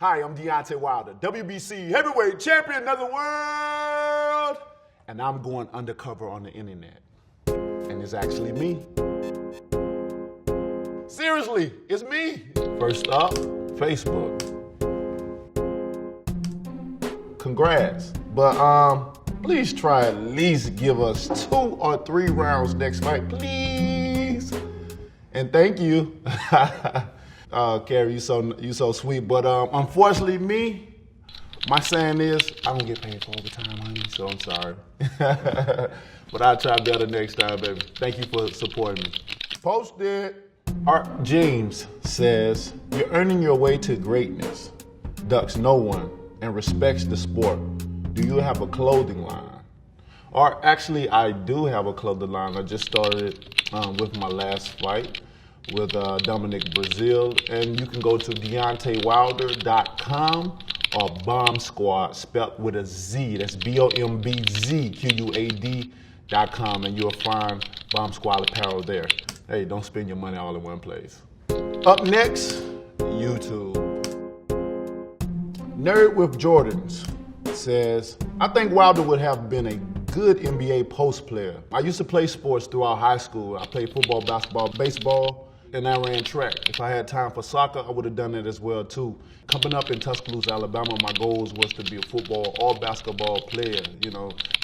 Hi, I'm Deontay Wilder, WBC heavyweight champion of the world. And I'm going undercover on the internet. And it's actually me. Seriously, it's me. First up, Facebook. Congrats. But please try at least give us 2 or 3 rounds next fight, please. And thank you. Carrie, you so sweet. But unfortunately, my saying is, I don't get paid for overtime, honey, so I'm sorry. But I'll try better next time, baby. Thank you for supporting me. Posted. Art James says, you're earning your way to greatness, ducks no one, and respects the sport. Do you have a clothing line? Or actually, I do have a clothing line. I just started with my last fight with Dominic Brazil, and you can go to DeontayWilder.com or Bomb Squad, spelled with a Z. That's BOMBZQUAD.com, and you'll find Bomb Squad apparel there. Hey, don't spend your money all in one place. Up next, YouTube. Nerd with Jordans says, I think Wilder would have been a good NBA post player. I used to play sports throughout high school. I played football, basketball, baseball, and I ran track. If I had time for soccer, I would have done it as well too. Coming up in Tuscaloosa, Alabama, my goals was to be a football or basketball player,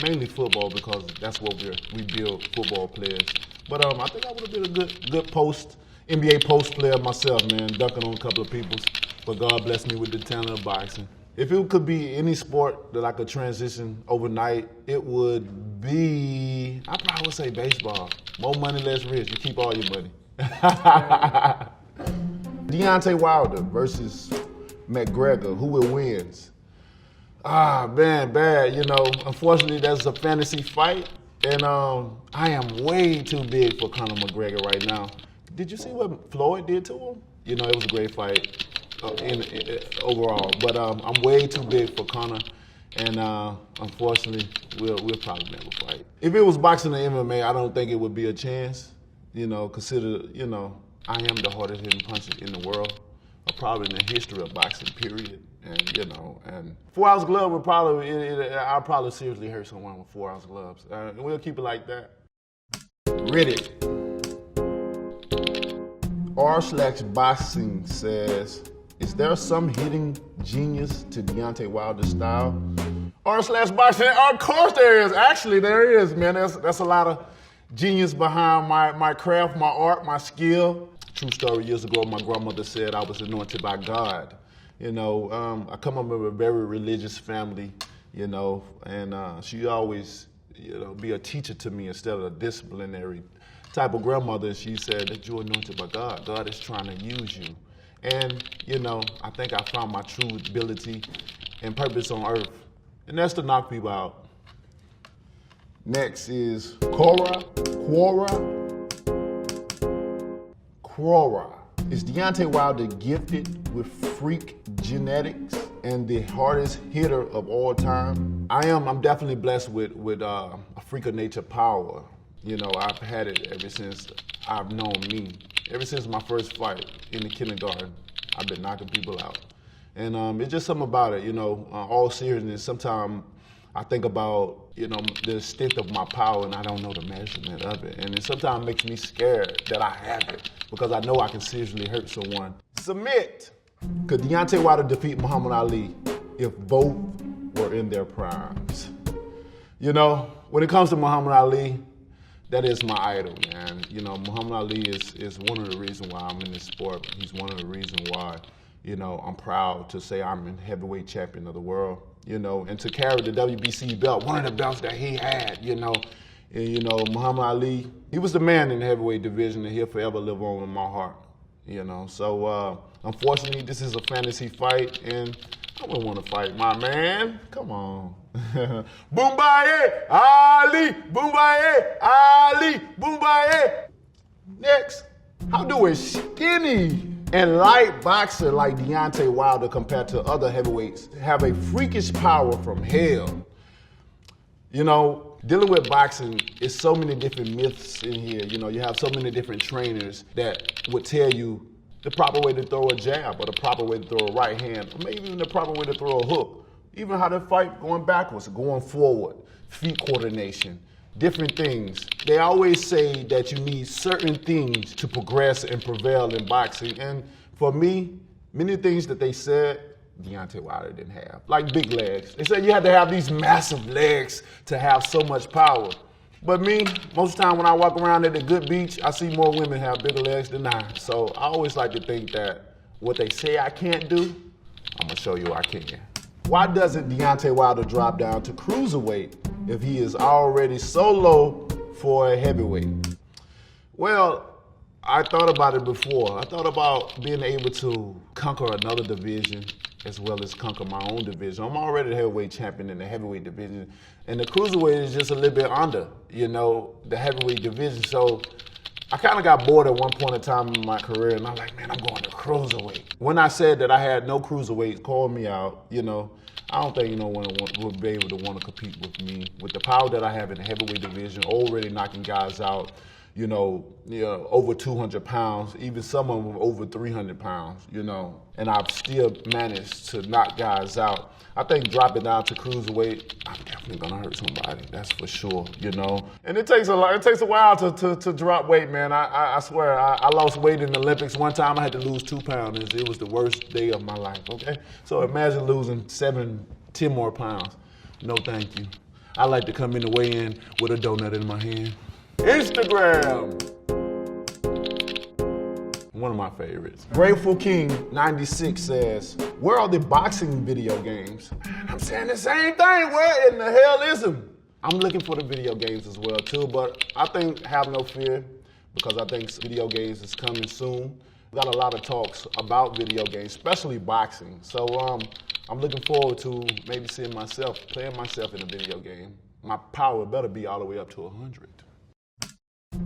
mainly football because that's what we build football players. But I think I would have been a good NBA post player myself, man, dunking on a couple of peoples. But God bless me with the talent of boxing. If it could be any sport that I could transition overnight, it would be, I probably would say baseball. More money, less risk. You keep all your money. Deontay Wilder versus McGregor, who will wins? Man, bad. Unfortunately, that's a fantasy fight. And I am way too big for Conor McGregor right now. Did you see what Floyd did to him? It was a great fight overall. But I'm way too big for Conor. And unfortunately, we'll probably never fight. If it was boxing or MMA, I don't think it would be a chance. Consider, I am the hardest hitting puncher in the world, or probably in the history of boxing, period. And 4 ounce glove would I'll probably seriously hurt someone with 4 ounce gloves. And we'll keep it like that. Reddit. r/boxing says, is there some hidden genius to Deontay Wilder's style? r/boxing, of course there is. Actually, there is, man. That's a lot of genius behind my craft, my art, my skill. True story, years ago, my grandmother said I was anointed by God. I come up with a very religious family, and she always, be a teacher to me instead of a disciplinary type of grandmother. She said that you're anointed by God. God is trying to use you. And, I think I found my true ability and purpose on earth. And that's to knock people out. Next is Quora. Is Deontay Wilder gifted with freak genetics and the hardest hitter of all time? I'm definitely blessed with a freak of nature power. I've had it ever since I've known me. Ever since my first fight in the kindergarten, I've been knocking people out. And it's just something about it, all seriousness. Sometimes I think about, the extent of my power and I don't know the measurement of it. And it sometimes makes me scared that I have it because I know I can seriously hurt someone. Submit. Could Deontay Wilder defeat Muhammad Ali if both were in their primes? When it comes to Muhammad Ali, that is my idol, man. Muhammad Ali is one of the reasons why I'm in this sport. He's one of the reasons why, I'm proud to say I'm a heavyweight champion of the world. And to carry the WBC belt, one of the belts that he had, Muhammad Ali, he was the man in the heavyweight division and he'll forever live on in my heart, So, unfortunately, this is a fantasy fight and I wouldn't want to fight my man. Come on. Boombaye, Ali, Boombaye, Ali, Boombaye. Next, how do a skinny and light boxer like Deontay Wilder compared to other heavyweights have a freakish power from hell? Dealing with boxing is so many different myths in here. You have so many different trainers that would tell you the proper way to throw a jab or the proper way to throw a right hand, or maybe even the proper way to throw a hook. Even how to fight going backwards, going forward, feet coordination, different things. They always say that you need certain things to progress and prevail in boxing. And for me, many things that they said, Deontay Wilder didn't have. Like big legs. They said you had to have these massive legs to have so much power. But me, most of the time when I walk around at a good beach, I see more women have bigger legs than I. So I always like to think that what they say I can't do, I'm gonna show you I can. Why doesn't Deontay Wilder drop down to cruiserweight if he is already so low for a heavyweight? Well, I thought about it before. I thought about being able to conquer another division as well as conquer my own division. I'm already the heavyweight champion in the heavyweight division, and the cruiserweight is just a little bit under, you know, the heavyweight division. So I kind of got bored at one point in time in my career, and I'm like, man, I'm going to cruiserweight. When I said that I had no cruiserweights, called me out, you know, I don't think no one would be able to want to compete with me. With the power that I have in the heavyweight division, already knocking guys out, you know, over 200 pounds, even some of them over 300 pounds, you know, and I've still managed to knock guys out. I think dropping down to cruiserweight, I'm definitely gonna hurt somebody, that's for sure, you know. And it takes a while to drop weight, man. I swear, I lost weight in the Olympics. One time I had to lose 2 pounds. It was the worst day of my life, okay? So imagine losing 7, 10 more pounds. No, thank you. I like to come in the weigh-in with a donut in my hand. Instagram. One of my favorites. Grateful King 96 says, where are the boxing video games? I'm saying the same thing. Where in the hell is them? I'm looking for the video games as well too, but I think have no fear because I think video games is coming soon. We got a lot of talks about video games, especially boxing. So I'm looking forward to maybe seeing myself, playing myself in a video game. My power better be all the way up to 100.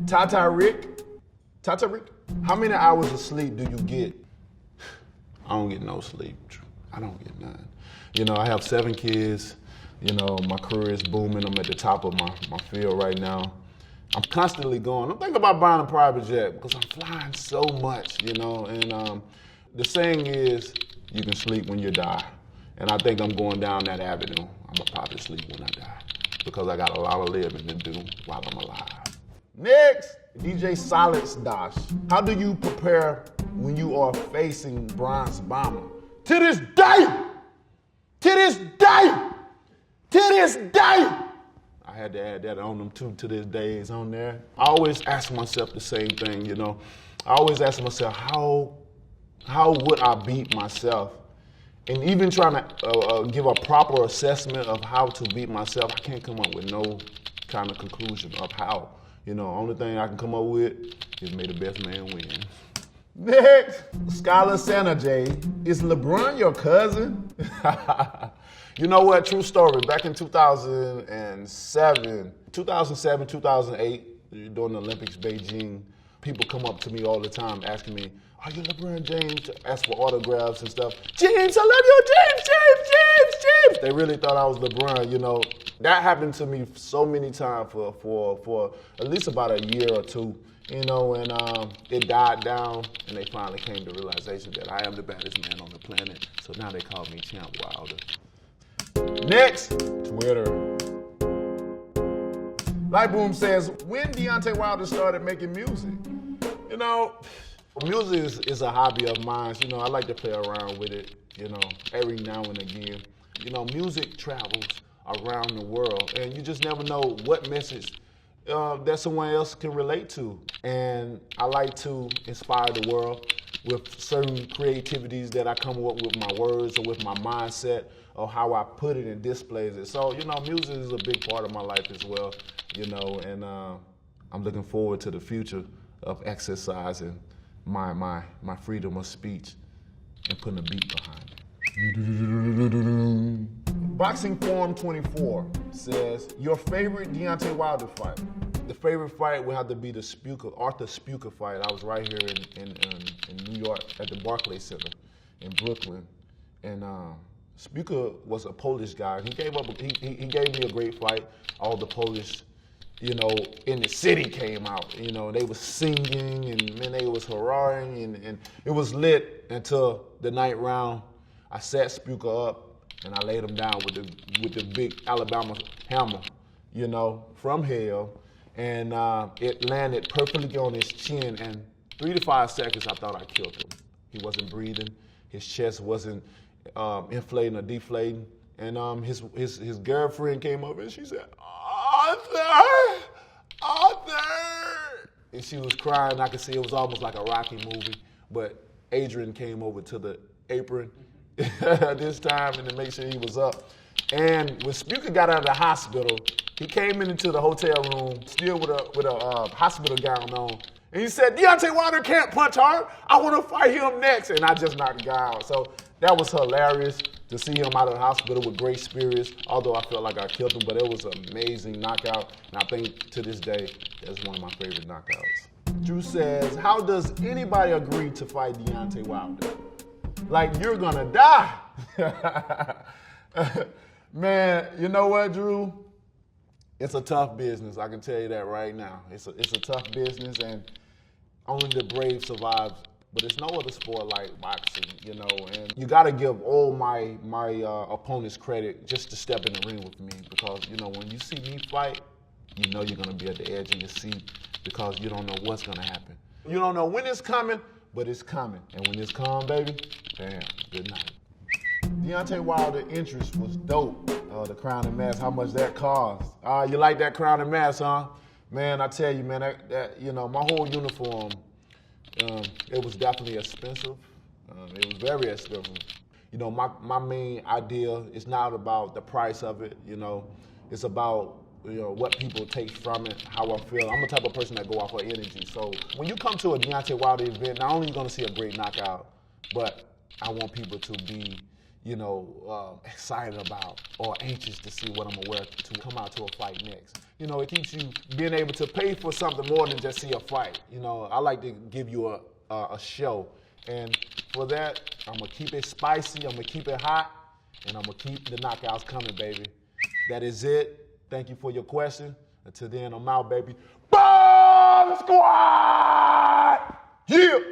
Tata Rick, how many hours of sleep do you get? I don't get no sleep. I don't get none. You know, I have 7 kids. You know, my career is booming. I'm at the top of my field right now. I'm constantly going. I'm thinking about buying a private jet because I'm flying so much, you know. And the saying is, you can sleep when you die. And I think I'm going down that avenue. I'm gonna probably sleep when I die because I got a lot of living to do while I'm alive. Next, DJ Silence Dash. How do you prepare when you are facing Bronze Bomber? To this day! To this day! To this day! I had to add that on them too, to this day is on there. I always ask myself the same thing, you know. I always ask myself, how would I beat myself? And even trying to give a proper assessment of how to beat myself, I can't come up with no kind of conclusion of how. You know, only thing I can come up with is may the best man win. Next, Skylar Santa J. Is LeBron your cousin? You know what, true story. Back in 2007, 2008, during the Olympics, Beijing, people come up to me all the time asking me, are you LeBron James? Ask for autographs and stuff. James, I love you, James. They really thought I was LeBron, you know. That happened to me so many times for at least about a year or two, you know, and it died down, and they finally came to the realization that I am the baddest man on the planet. So now they call me Champ Wilder. Next, Twitter. Lightboom says, when Deontay Wilder started making music? You know, music is a hobby of mine. You know, I like to play around with it, you know, every now and again. You know, music travels around the world, and you just never know what message that someone else can relate to. And I like to inspire the world with certain creativities that I come up with my words or with my mindset or how I put it and displays it. So, you know, music is a big part of my life as well, you know, and I'm looking forward to the future of exercising my freedom of speech and putting a beat behind it. Boxing Forum 24 says, your favorite Deontay Wilder fight? The favorite fight would have to be the Arthur Spuker fight. I was right here in New York at the Barclays Center in Brooklyn. And Spuker was a Polish guy. He gave me a great fight. All the Polish, in the city came out. They was singing and then they was hurrahing and it was lit until the ninth round. I set Spuka up and I laid him down with the big Alabama hammer, from hell. And it landed perfectly on his chin. And 3 to 5 seconds, I thought I killed him. He wasn't breathing. His chest wasn't inflating or deflating. And his girlfriend came over and she said, Arthur! And she was crying. I could see it was almost like a Rocky movie. But Adrian came over to the apron this time and to make sure he was up. And when Spuka got out of the hospital, he came into the hotel room still with a hospital gown on. And he said, Deontay Wilder can't punch hard. I want to fight him next. And I just knocked the guy out. So that was hilarious to see him out of the hospital with great spirits, although I felt like I killed him. But it was an amazing knockout. And I think to this day, that's one of my favorite knockouts. Drew says, how does anybody agree to fight Deontay Wilder? Like, you're going to die. Man, you know what, Drew? It's a tough business. I can tell you that right now. It's a tough business, and only the brave survive. But it's no other sport like boxing, And you got to give all my opponents credit just to step in the ring with me because, when you see me fight, you're going to be at the edge of your seat because you don't know what's going to happen. You don't know when it's coming, but it's coming. And when it's come, baby, bam, good night. Deontay Wilder interest was dope. The crown and mask, how much that cost. You like that crown and mask, huh? Man, I tell you, man, that my whole uniform, it was definitely expensive. It was very expensive. My main idea is not about the price of it, It's about, what people take from it, how I feel. I'm the type of person that go off of energy. So when you come to a Deontay Wilder event, not only are you going to see a great knockout, but I want people to be excited about or anxious to see what I'm gonna wear to come out to a fight next. It keeps you being able to pay for something more than just see a fight. I like to give you a show. And for that, I'm gonna keep it spicy, I'm gonna keep it hot, and I'm gonna keep the knockouts coming, baby. That is it. Thank you for your question. Until then, I'm out, baby. Bomb Squad! Yeah!